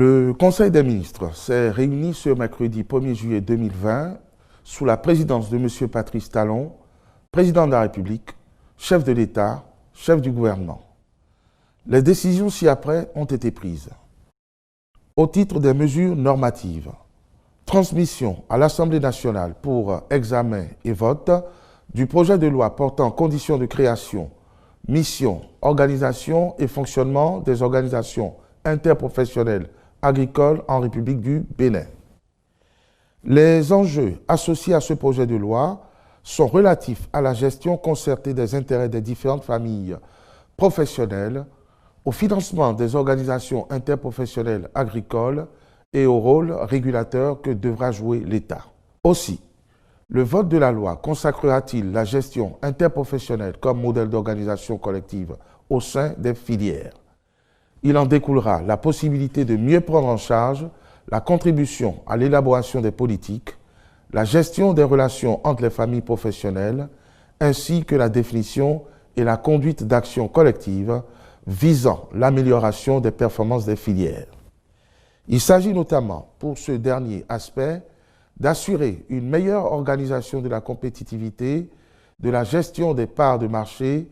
Le Conseil des ministres s'est réuni ce mercredi 1er juillet 2020 sous la présidence de M. Patrice Talon, président de la République, chef de l'État, chef du gouvernement. Les décisions ci-après ont été prises. Au titre des mesures normatives, transmission à l'Assemblée nationale pour examen et vote du projet de loi portant conditions de création, mission, organisation et fonctionnement des organisations interprofessionnelles agricoles en République du Bénin. Les enjeux associés à ce projet de loi sont relatifs à la gestion concertée des intérêts des différentes familles professionnelles, au financement des organisations interprofessionnelles agricoles et au rôle régulateur que devra jouer l'État. Aussi, le vote de la loi consacrera-t-il la gestion interprofessionnelle comme modèle d'organisation collective au sein des filières? Il en découlera la possibilité de mieux prendre en charge la contribution à l'élaboration des politiques, la gestion des relations entre les familles professionnelles, ainsi que la définition et la conduite d'actions collectives visant l'amélioration des performances des filières. Il s'agit notamment, pour ce dernier aspect, d'assurer une meilleure organisation de la compétitivité, de la gestion des parts de marché,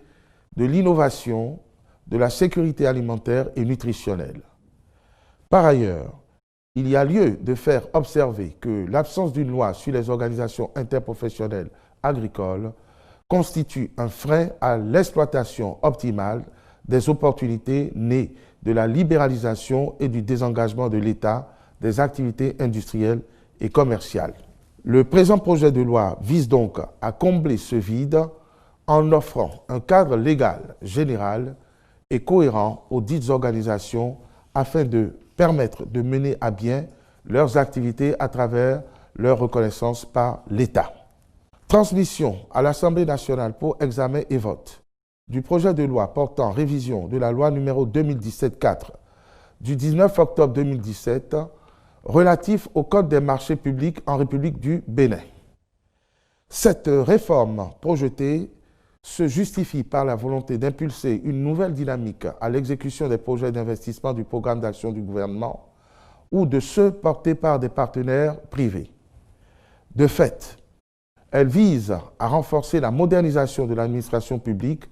de l'innovation, de la sécurité alimentaire et nutritionnelle. Par ailleurs, il y a lieu de faire observer que l'absence d'une loi sur les organisations interprofessionnelles agricoles constitue un frein à l'exploitation optimale des opportunités nées de la libéralisation et du désengagement de l'État des activités industrielles et commerciales. Le présent projet de loi vise donc à combler ce vide en offrant un cadre légal général et cohérent aux dites organisations afin de permettre de mener à bien leurs activités à travers leur reconnaissance par l'État. Transmission à l'Assemblée nationale pour examen et vote du projet de loi portant révision de la loi numéro 2017-4 du 19 octobre 2017 relatif au Code des marchés publics en République du Bénin. Cette réforme projetée se justifie par la volonté d'impulser une nouvelle dynamique à l'exécution des projets d'investissement du programme d'action du gouvernement ou de ceux portés par des partenaires privés. De fait, elle vise à renforcer la modernisation de l'administration publique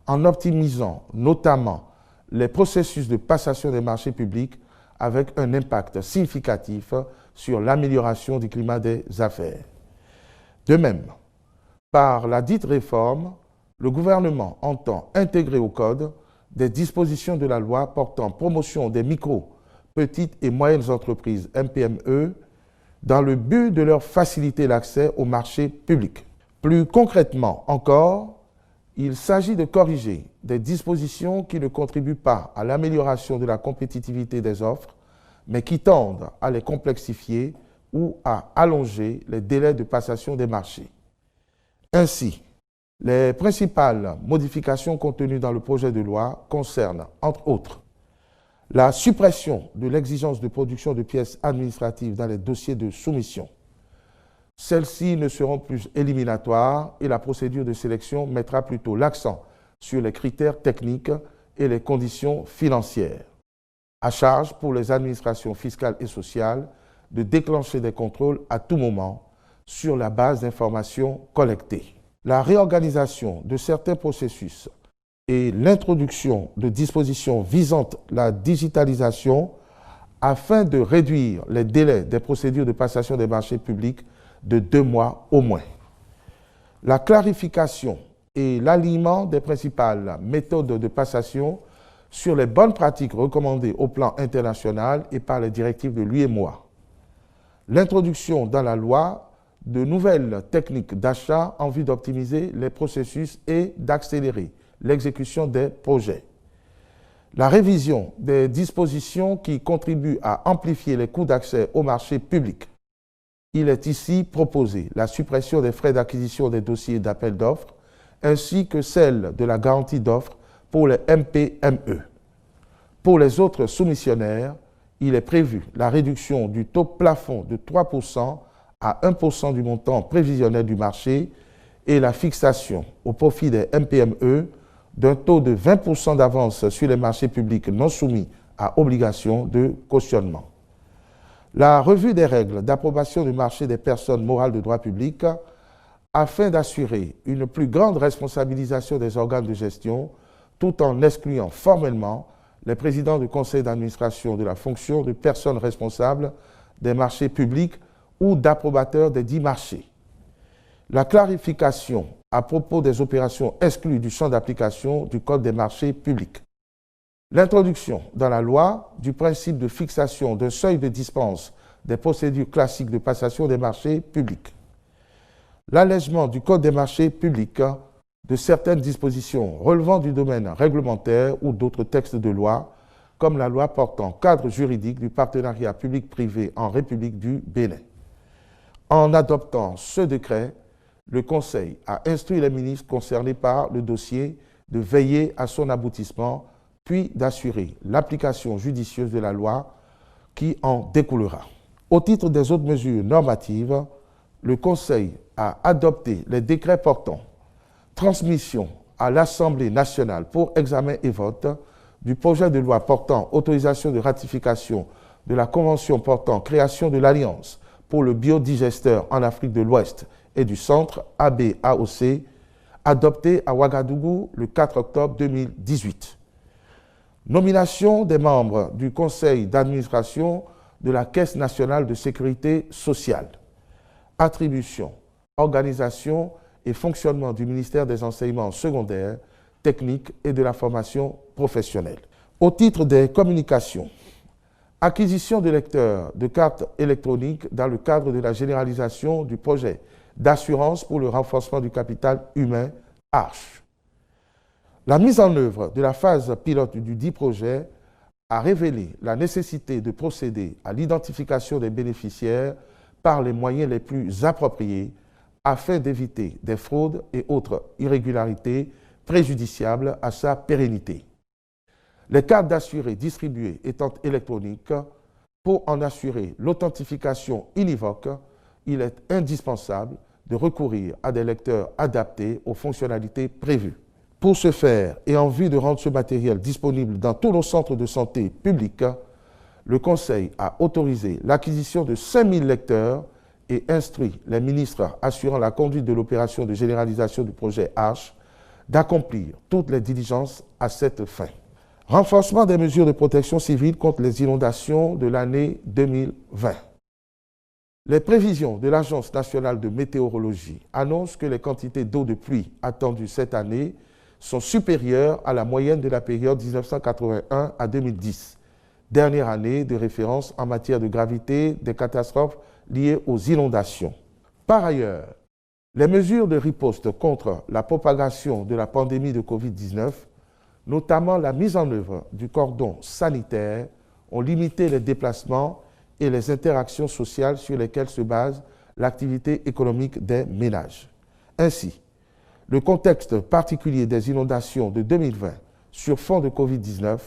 en optimisant notamment les processus de passation des marchés publics avec un impact significatif sur l'amélioration du climat des affaires. De même, par la dite réforme, le gouvernement entend intégrer au Code des dispositions de la loi portant promotion des micro, petites et moyennes entreprises MPME dans le but de leur faciliter l'accès aux marchés publics. Plus concrètement encore, il s'agit de corriger des dispositions qui ne contribuent pas à l'amélioration de la compétitivité des offres, mais qui tendent à les complexifier ou à allonger les délais de passation des marchés. Ainsi, les principales modifications contenues dans le projet de loi concernent, entre autres, la suppression de l'exigence de production de pièces administratives dans les dossiers de soumission. Celles-ci ne seront plus éliminatoires et la procédure de sélection mettra plutôt l'accent sur les critères techniques et les conditions financières. À charge pour les administrations fiscales et sociales de déclencher des contrôles à tout moment sur la base d'informations collectées. La réorganisation de certains processus et l'introduction de dispositions visant la digitalisation afin de réduire les délais des procédures de passation des marchés publics de 2 mois au moins. La clarification et l'alignement des principales méthodes de passation sur les bonnes pratiques recommandées au plan international et par les directives de l'UEMOA. L'introduction dans la loi de nouvelles techniques d'achat en vue d'optimiser les processus et d'accélérer l'exécution des projets. La révision des dispositions qui contribuent à amplifier les coûts d'accès au marché public. Il est ici proposé la suppression des frais d'acquisition des dossiers d'appel d'offres ainsi que celle de la garantie d'offres pour les MPME. Pour les autres soumissionnaires, il est prévu la réduction du taux plafond de 3% à 1% du montant prévisionnel du marché et la fixation au profit des MPME d'un taux de 20% d'avance sur les marchés publics non soumis à obligation de cautionnement. La revue des règles d'approbation du marché des personnes morales de droit public afin d'assurer une plus grande responsabilisation des organes de gestion tout en excluant formellement les présidents du conseil d'administration de la fonction de personnes responsables des marchés publics ou d'approbateurs des dits marchés. La clarification à propos des opérations exclues du champ d'application du Code des marchés publics. L'introduction dans la loi du principe de fixation d'un seuil de dispense des procédures classiques de passation des marchés publics. L'allègement du Code des marchés publics de certaines dispositions relevant du domaine réglementaire ou d'autres textes de loi, comme la loi portant cadre juridique du partenariat public-privé en République du Bénin. En adoptant ce décret, le Conseil a instruit les ministres concernés par le dossier de veiller à son aboutissement, puis d'assurer l'application judicieuse de la loi qui en découlera. Au titre des autres mesures normatives, le Conseil a adopté les décrets portant transmission à l'Assemblée nationale pour examen et vote du projet de loi portant autorisation de ratification de la Convention portant création de l'Alliance pour le biodigesteur en Afrique de l'Ouest et du Centre, ABAOC, adopté à Ouagadougou le 4 octobre 2018. Nomination des membres du Conseil d'administration de la Caisse nationale de sécurité sociale. Attribution, organisation et fonctionnement du ministère des enseignements secondaires, techniques et de la formation professionnelle. Au titre des communications, acquisition de lecteurs de cartes électroniques dans le cadre de la généralisation du projet d'assurance pour le renforcement du capital humain, ARCH. La mise en œuvre de la phase pilote du dit projet a révélé la nécessité de procéder à l'identification des bénéficiaires par les moyens les plus appropriés afin d'éviter des fraudes et autres irrégularités préjudiciables à sa pérennité. Les cartes d'assurés distribuées étant électroniques, pour en assurer l'authentification univoque, il est indispensable de recourir à des lecteurs adaptés aux fonctionnalités prévues. Pour ce faire, et en vue de rendre ce matériel disponible dans tous nos centres de santé publics, le Conseil a autorisé l'acquisition de 5000 lecteurs et instruit les ministres assurant la conduite de l'opération de généralisation du projet ARCH d'accomplir toutes les diligences à cette fin. Renforcement des mesures de protection civile contre les inondations de l'année 2020. Les prévisions de l'Agence nationale de météorologie annoncent que les quantités d'eau de pluie attendues cette année sont supérieures à la moyenne de la période 1981 à 2010, dernière année de référence en matière de gravité des catastrophes liées aux inondations. Par ailleurs, les mesures de riposte contre la propagation de la pandémie de Covid-19, notamment la mise en œuvre du cordon sanitaire, ont limité les déplacements et les interactions sociales sur lesquelles se base l'activité économique des ménages. Ainsi, le contexte particulier des inondations de 2020 sur fond de Covid-19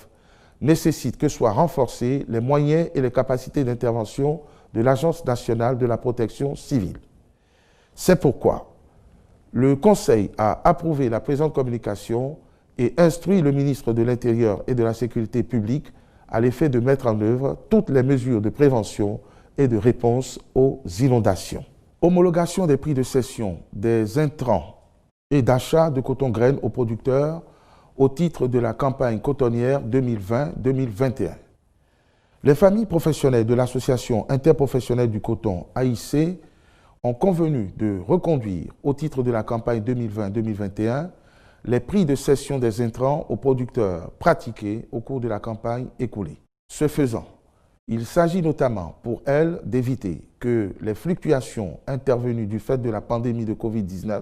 nécessite que soient renforcés les moyens et les capacités d'intervention de l'Agence nationale de la protection civile. C'est pourquoi le Conseil a approuvé la présente communication et instruit le ministre de l'Intérieur et de la Sécurité publique à l'effet de mettre en œuvre toutes les mesures de prévention et de réponse aux inondations. Homologation des prix de cession des intrants et d'achat de coton-graines aux producteurs au titre de la campagne cotonnière 2020-2021. Les familles professionnelles de l'Association interprofessionnelle du coton, AIC, ont convenu de reconduire au titre de la campagne 2020-2021 les prix de cession des intrants aux producteurs pratiqués au cours de la campagne écoulée. Ce faisant, il s'agit notamment pour elles d'éviter que les fluctuations intervenues du fait de la pandémie de Covid-19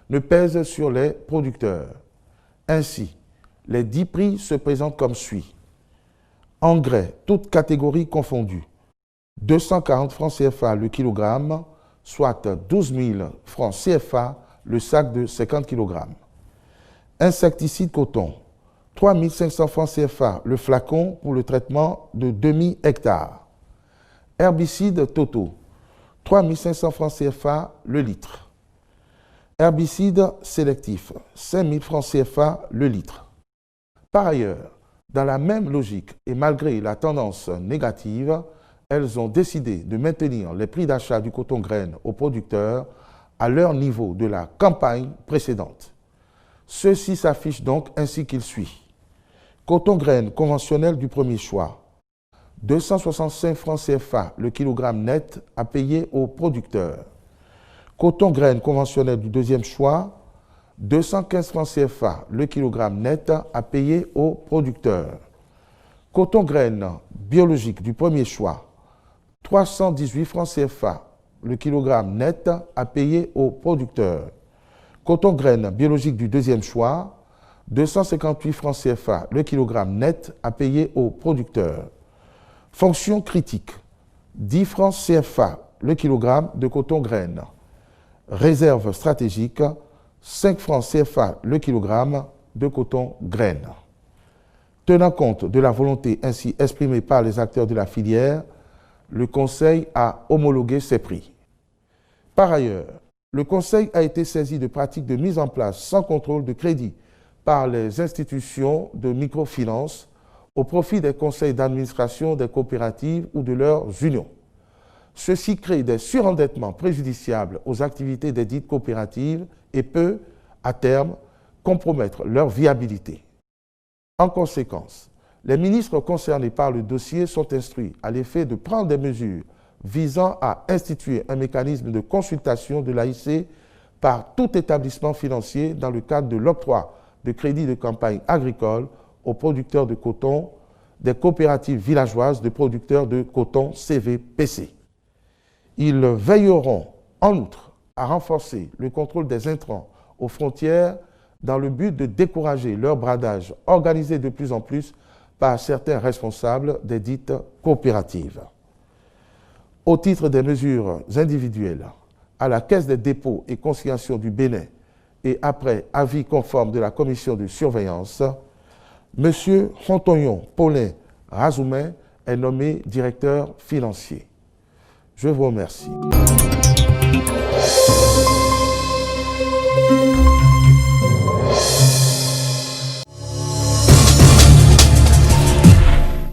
ne pèsent sur les producteurs. Ainsi, les 10 prix se présentent comme suit. Engrais, toutes catégories confondues, 240 francs CFA le kilogramme, soit 12 000 francs CFA le sac de 50 kg. Insecticide coton, 3 500 francs CFA le flacon pour le traitement de demi-hectare. Herbicide Toto, 3 500 francs CFA le litre. Herbicide sélectif, 5 000 francs CFA le litre. Par ailleurs, Dans la même logique et malgré la tendance négative, elles ont décidé de maintenir les prix d'achat du coton graine aux producteurs à leur niveau de la campagne précédente. Ceci s'affiche donc ainsi qu'il suit. Coton graine conventionnel du premier choix, 265 francs CFA le kilogramme net à payer aux producteurs. Coton graine conventionnel du deuxième choix, 215 francs CFA le kilogramme net à payer aux producteurs. Coton graine biologique du premier choix, 318 francs CFA le kilogramme net à payer aux producteurs. Coton graine biologique du deuxième choix, 258 francs CFA le kilogramme net à payer aux producteurs. Fonction critique, 10 francs CFA le kilogramme de coton graine. Réserve stratégique, 5 francs CFA le kilogramme de coton graine. Tenant compte de la volonté ainsi exprimée par les acteurs de la filière, le Conseil a homologué ces prix. Par ailleurs, le Conseil a été saisi de pratiques de mise en place sans contrôle de crédit par les institutions de microfinance au profit des conseils d'administration des coopératives ou de leurs unions. Ceci crée des surendettements préjudiciables aux activités des dites coopératives et peut, à terme, compromettre leur viabilité. En conséquence, les ministres concernés par le dossier sont instruits à l'effet de prendre des mesures visant à instituer un mécanisme de consultation de l'AIC par tout établissement financier dans le cadre de l'octroi de crédits de campagne agricole aux producteurs de coton des coopératives villageoises de producteurs de coton CVPC. Ils veilleront en outre à renforcer le contrôle des intrants aux frontières dans le but de décourager leur bradage organisé de plus en plus par certains responsables des dites coopératives. Au titre des mesures individuelles, à la Caisse des dépôts et consignations du Bénin et après avis conforme de la commission de surveillance, M. Fontoyon Paulin Razoumen est nommé directeur financier. Je vous remercie.